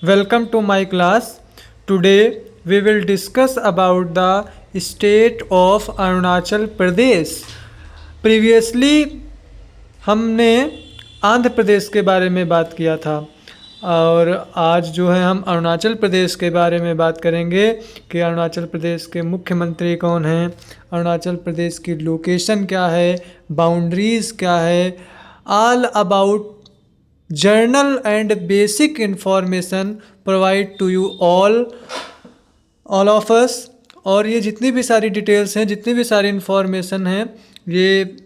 Welcome to my class. Today we will discuss about the state of Arunachal Pradesh. Previously हमने आंध्र प्रदेश के बारे में बात किया था और आज जो है हम अरुणाचल प्रदेश के बारे में बात करेंगे कि अरुणाचल प्रदेश के मुख्यमंत्री कौन हैं, अरुणाचल प्रदेश की लोकेशन क्या है, बाउंड्रीज़ क्या है, all about journal and basic information provide to you all of us। और ये जितनी भी सारी डिटेल्स हैं, जितनी भी सारी इन्फॉर्मेशन हैं, ये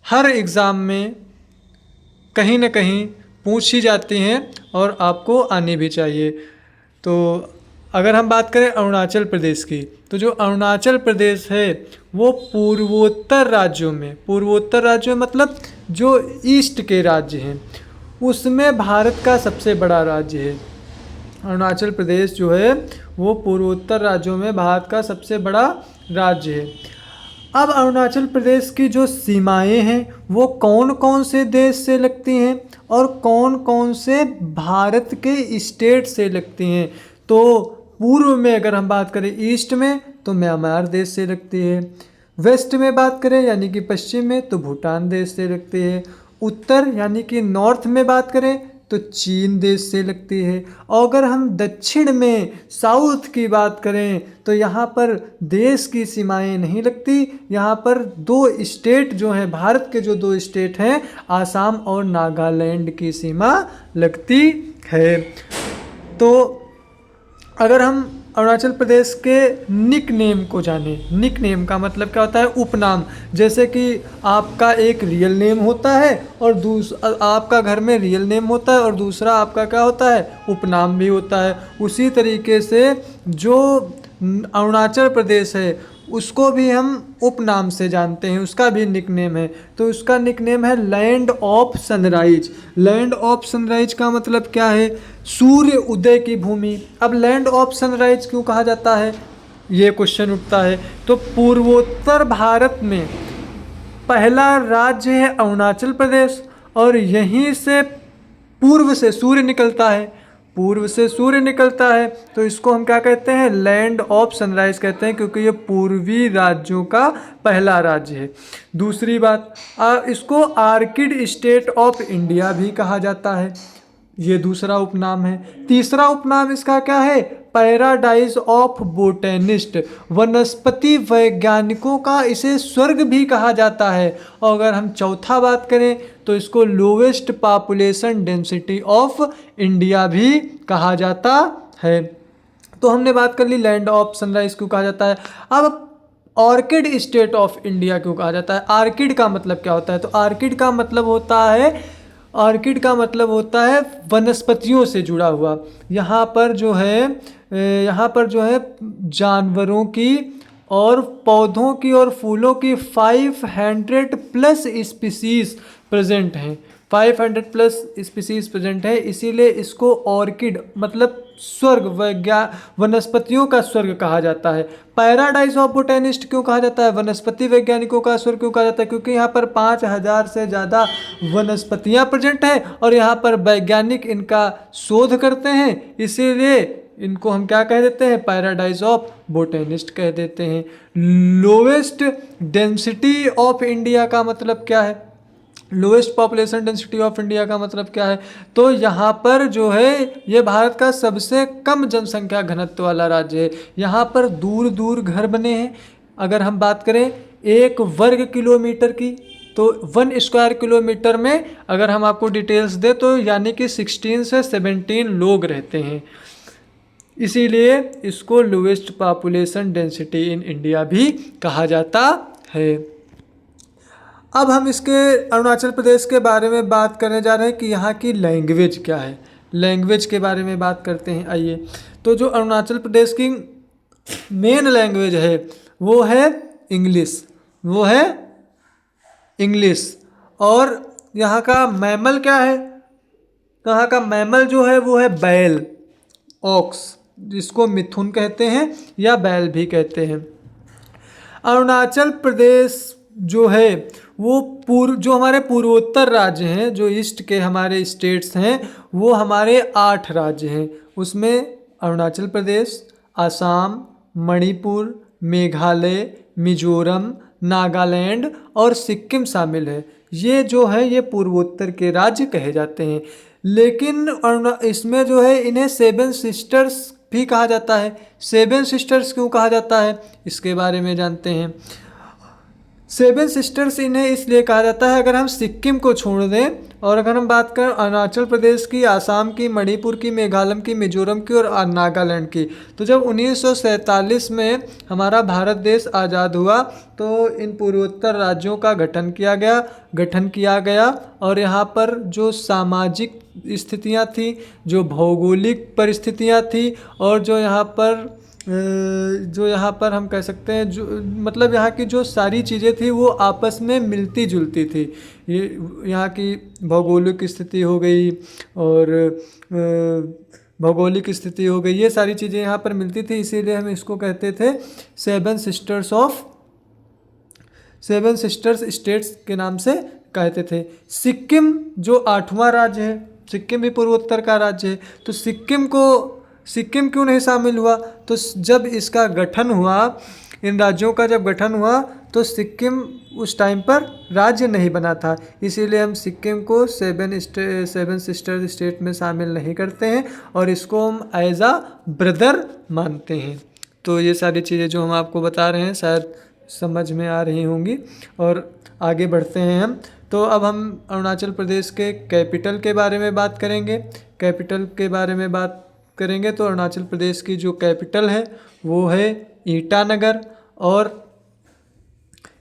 हर एग्ज़ाम में कहीं ना कहीं पूछी जाती हैं और आपको आनी भी चाहिए। तो अगर हम बात करें अरुणाचल प्रदेश की, तो जो अरुणाचल प्रदेश है वो पूर्वोत्तर राज्यों में मतलब जो ईस्ट के राज्य हैं उसमें भारत का सबसे बड़ा राज्य है। अरुणाचल प्रदेश जो है वो पूर्वोत्तर राज्यों में भारत का सबसे बड़ा राज्य है। अब अरुणाचल प्रदेश की जो सीमाएं हैं वो कौन कौन से देश से लगती हैं और कौन कौन से भारत के स्टेट से लगती हैं। तो पूर्व में अगर हम बात करें ईस्ट में तो म्यांमार देश से लगती है, वेस्ट में बात करें यानी कि पश्चिम में तो भूटान देश से लगती है, उत्तर यानी कि नॉर्थ में बात करें तो चीन देश से लगती है, और अगर हम दक्षिण में साउथ की बात करें तो यहाँ पर देश की सीमाएं नहीं लगती। यहाँ पर दो स्टेट जो हैं, भारत के जो दो स्टेट हैं आसाम और नागालैंड की सीमा लगती है। तो अगर हम अरुणाचल प्रदेश के निक नेम को जाने, निक नेम का मतलब क्या होता है, उपनाम। जैसे कि आपका एक रियल नेम होता है और आपका घर में रियल नेम होता है और दूसरा आपका क्या होता है, उपनाम भी होता है। उसी तरीके से जो अरुणाचल प्रदेश है उसको भी हम उपनाम से जानते हैं, उसका भी निक नेम है। तो उसका निक नेम है land of sunrise. Land of sunrise का मतलब क्या है, सूर्य उदय की भूमि। अब लैंड ऑफ सनराइज क्यों कहा जाता है, ये क्वेश्चन उठता है। तो पूर्वोत्तर भारत में पहला राज्य है अरुणाचल प्रदेश और यहीं से पूर्व से सूर्य निकलता है, तो इसको हम क्या कहते हैं, लैंड ऑफ सनराइज कहते हैं, क्योंकि ये पूर्वी राज्यों का पहला राज्य है। दूसरी बात, इसको आर्किड स्टेट ऑफ इंडिया भी कहा जाता है, ये दूसरा उपनाम है। तीसरा उपनाम इसका क्या है, पैराडाइज ऑफ बोटेनिस्ट। वनस्पति वैज्ञानिकों का इसे स्वर्ग भी कहा जाता है। और अगर हम चौथा बात करें तो इसको lowest population density of India भी कहा जाता है। तो हमने बात कर ली लैंड ऑफ सनराइज क्यों कहा जाता है। अब ऑर्किड स्टेट ऑफ इंडिया क्यों कहा जाता है, आर्किड का मतलब क्या होता है, तो आर्किड का मतलब होता है वनस्पतियों से जुड़ा हुआ। यहाँ पर जो है जानवरों की और पौधों की और फूलों की 500 प्लस स्पीसीज प्रेजेंट हैं, 500 प्लस स्पीसीज प्रेजेंट है, इसीलिए इसको ऑर्किड मतलब स्वर्ग, वनस्पतियों का स्वर्ग कहा जाता है। पैराडाइज ऑफ बोटेनिस्ट क्यों कहा जाता है, वनस्पति वैज्ञानिकों का स्वर्ग क्यों कहा जाता है, क्योंकि यहाँ पर 5000 से ज़्यादा वनस्पतियाँ प्रेजेंट हैं और यहाँ पर वैज्ञानिक इनका शोध करते हैं, इसीलिए इनको हम क्या कह देते हैं, पैराडाइज ऑफ बोटेनिस्ट कह देते हैं। लोवेस्ट डेंसिटी ऑफ इंडिया का मतलब क्या है, lowest population density of India का मतलब क्या है, तो यहाँ पर जो है ये भारत का सबसे कम जनसंख्या घनत्व वाला राज्य है। यहाँ पर दूर दूर घर बने हैं। अगर हम बात करें 1 वर्ग किलोमीटर की, तो 1 स्क्वायर किलोमीटर में अगर हम आपको डिटेल्स दें तो यानी कि 16 से 17 लोग रहते हैं, इसीलिए इसको lowest population density in India भी कहा जाता है। अब हम इसके अरुणाचल प्रदेश के बारे में बात करने जा रहे हैं कि यहाँ की लैंग्वेज क्या है, लैंग्वेज के बारे में बात करते हैं। आइए, तो जो अरुणाचल प्रदेश की मेन लैंग्वेज है वो है इंग्लिश। और यहाँ का मैमल क्या है, तो यहाँ का मैमल जो है वो है बैल, ऑक्स, जिसको मिथुन कहते हैं या बैल भी कहते हैं। अरुणाचल प्रदेश जो है वो जो हमारे पूर्वोत्तर राज्य हैं, जो ईस्ट के हमारे स्टेट्स हैं, वो हमारे 8 राज्य हैं। उसमें अरुणाचल प्रदेश, आसाम, मणिपुर, मेघालय, मिजोरम, नागालैंड और सिक्किम शामिल है। ये जो है ये पूर्वोत्तर के राज्य कहे जाते हैं। लेकिन इसमें जो है इन्हें 7 सिस्टर्स भी कहा जाता है। 7 सिस्टर्स क्यों कहा जाता है, इसके बारे में जानते हैं। 7 सिस्टर्स इन्हें इसलिए कहा जाता है, अगर हम सिक्किम को छोड़ दें और अगर हम बात करें अरुणाचल प्रदेश की, आसाम की, मणिपुर की, मेघालय की, मिजोरम की और नागालैंड की, तो जब 1947 में हमारा भारत देश आज़ाद हुआ तो इन पूर्वोत्तर राज्यों का गठन किया गया और यहाँ पर जो सामाजिक स्थितियाँ थी, जो भौगोलिक परिस्थितियाँ थी और जो यहाँ पर हम कह सकते हैं जो मतलब यहाँ की जो सारी चीज़ें थी वो आपस में मिलती जुलती थी। ये यहाँ की भौगोलिक स्थिति हो गई और ये सारी चीज़ें यहाँ पर मिलती थी, इसीलिए हम इसको कहते थे 7 सिस्टर्स स्टेट्स के नाम से कहते थे। सिक्किम जो 8वां राज्य है, सिक्किम भी पूर्वोत्तर का राज्य है, तो सिक्किम क्यों नहीं शामिल हुआ, तो जब इसका गठन हुआ, इन राज्यों का जब गठन हुआ तो सिक्किम उस टाइम पर राज्य नहीं बना था, इसीलिए हम सिक्किम को 7 सिस्टर स्टेट में शामिल नहीं करते हैं और इसको हम एज आ ब्रदर मानते हैं। तो ये सारी चीज़ें जो हम आपको बता रहे हैं शायद समझ में आ रही होंगी और आगे बढ़ते हैं हम। तो अब हम अरुणाचल प्रदेश के कैपिटल के बारे में बात करेंगे। तो अरुणाचल प्रदेश की जो कैपिटल है वो है ईटानगर। और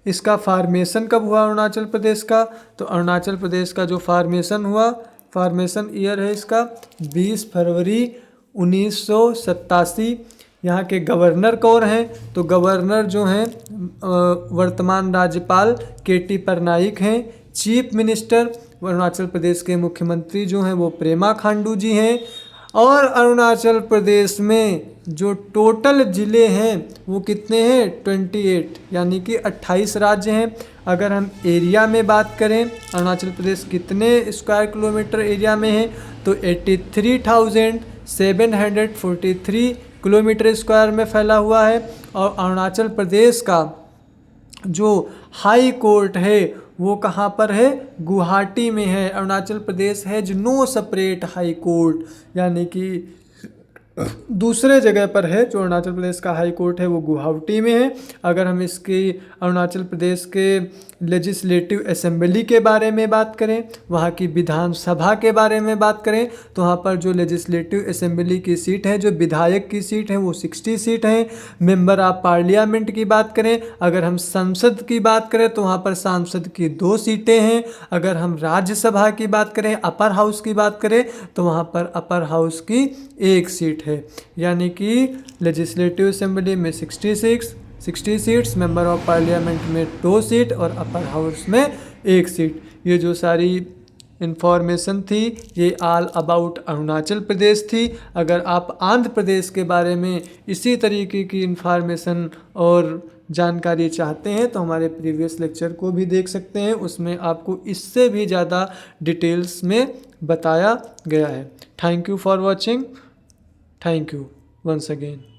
इसका फॉर्मेशन कब हुआ अरुणाचल प्रदेश का, तो अरुणाचल प्रदेश का जो फॉर्मेशन ईयर है इसका 20 फरवरी 1987। यहाँ के गवर्नर कौन हैं, तो गवर्नर जो हैं वर्तमान राज्यपाल केटी परनाइक हैं। चीफ मिनिस्टर अरुणाचल प्रदेश के मुख्यमंत्री जो हैं वो प्रेमा खांडू जी हैं। और अरुणाचल प्रदेश में जो टोटल ज़िले हैं वो कितने हैं, 28, यानी कि 28 राज्य हैं। अगर हम एरिया में बात करें अरुणाचल प्रदेश कितने स्क्वायर किलोमीटर एरिया में है, तो 83,743 किलोमीटर स्क्वायर में फैला हुआ है। और अरुणाचल प्रदेश का जो हाई कोर्ट है वो कहाँ पर है, गुवाहाटी में है। Arunachal Pradesh has no separate high court, यानी कि दूसरे जगह पर है। जो अरुणाचल प्रदेश का हाई कोर्ट है वो गुवाहाटी में है। अगर हम इसकी अरुणाचल प्रदेश के लेजिस्लेटिव असेंबली के बारे में बात करें, वहाँ की विधानसभा के बारे में बात करें, तो वहाँ पर जो लेजिस्लेटिव असेंबली की सीट है, जो विधायक की सीट है वो 60 सीट हैं। मेंबर ऑफ पार्लियामेंट की बात करें, अगर हम संसद की बात करें तो वहाँ पर सांसद की 2 सीटें हैं। अगर हम राज्यसभा की बात करें, अपर हाउस की बात करें, तो वहाँ पर अपर हाउस की 1 सीट है। यानी कि लेजिस्लेटिव असेंबली में 60 सीट्स, मेंबर ऑफ पार्लियामेंट में 2 सीट और अपर हाउस में 1 सीट। ये जो सारी इन्फॉर्मेशन थी ये ऑल अबाउट अरुणाचल प्रदेश थी। अगर आप आंध्र प्रदेश के बारे में इसी तरीके की इन्फॉर्मेशन और जानकारी चाहते हैं तो हमारे प्रीवियस लेक्चर को भी देख सकते हैं, उसमें आपको इससे भी ज़्यादा डिटेल्स में बताया गया है। Thank you for watching. Thank you once again.